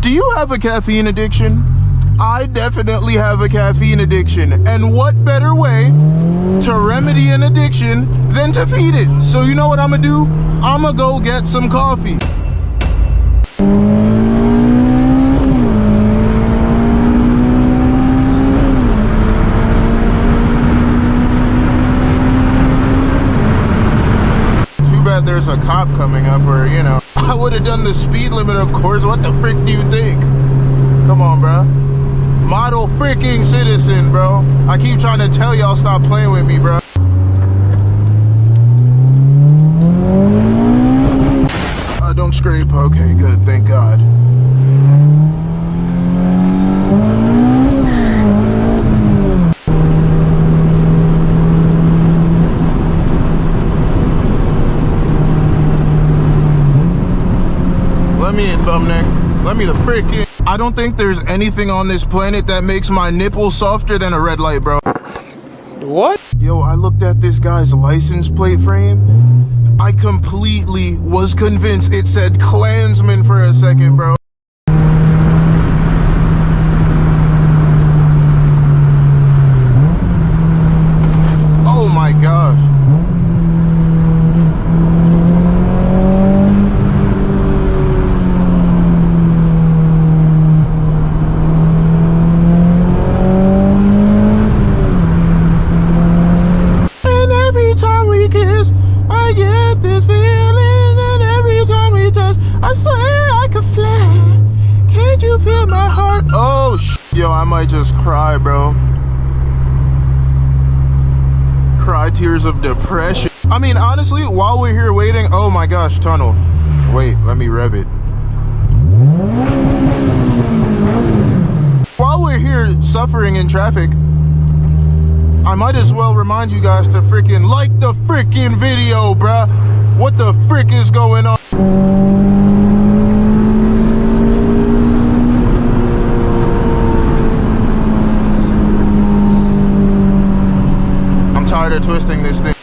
Do you have a caffeine addiction? I definitely have a caffeine addiction. And what better way to remedy an addiction than to feed it? So you know what I'm gonna do? I'm gonna go get some coffee. Too bad there's a cop coming up, or, you know, I would have done the speed limit, of course. What the frick do you think? Come on, bro. Model freaking citizen, bro. I keep trying to tell y'all stop playing with me, bro. Don't scrape. Okay, good. Thank God. Let me in, bum neck. Let me the frick in. I don't think there's anything on this planet that makes my nipple softer than a red light, bro. What? Yo, I looked at this guy's license plate frame. I completely was convinced it said Klansman for a second, bro. Oh my gosh. I swear I could fly. Can't you feel my heart? Oh, yo, I might just cry, bro. Cry tears of depression. I mean, honestly, while we're here waiting, oh my gosh, tunnel. Wait, let me rev it. While we're here suffering in traffic, I might as well remind you guys to freaking like the freaking video, bruh. What the frick is going on? I'm tired of twisting this thing.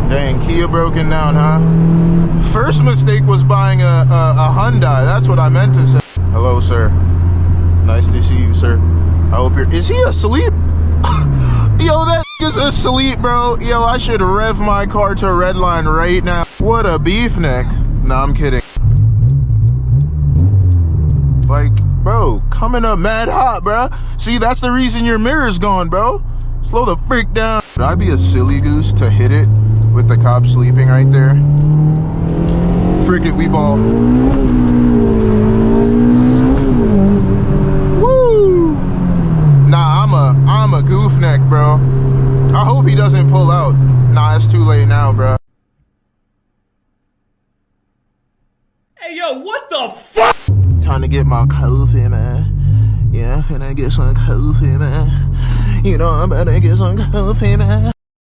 Dang, Kia broken down, huh? First mistake was buying a Hyundai. That's what I meant to say. Hello, sir. Nice to see you, sir. I hope you're... Is he asleep? Yo, that is asleep, bro. Yo, I should rev my car to red line right now. What a beef neck. Nah, I'm kidding. Like, bro, coming up mad hot, bro. See, that's the reason your mirror's gone, bro. Slow the freak down. Would I be a silly goose to hit it with the cop sleeping right there? Frick it, we ball. Woo! Nah, I'm a goof neck, bro. I hope he doesn't pull out. Nah, it's too late now, bro. Hey, yo, what the fuck? Time to get my coffee, man. Yeah, I'm finna get some coffee, man. You know I'm about to get some coffee, man.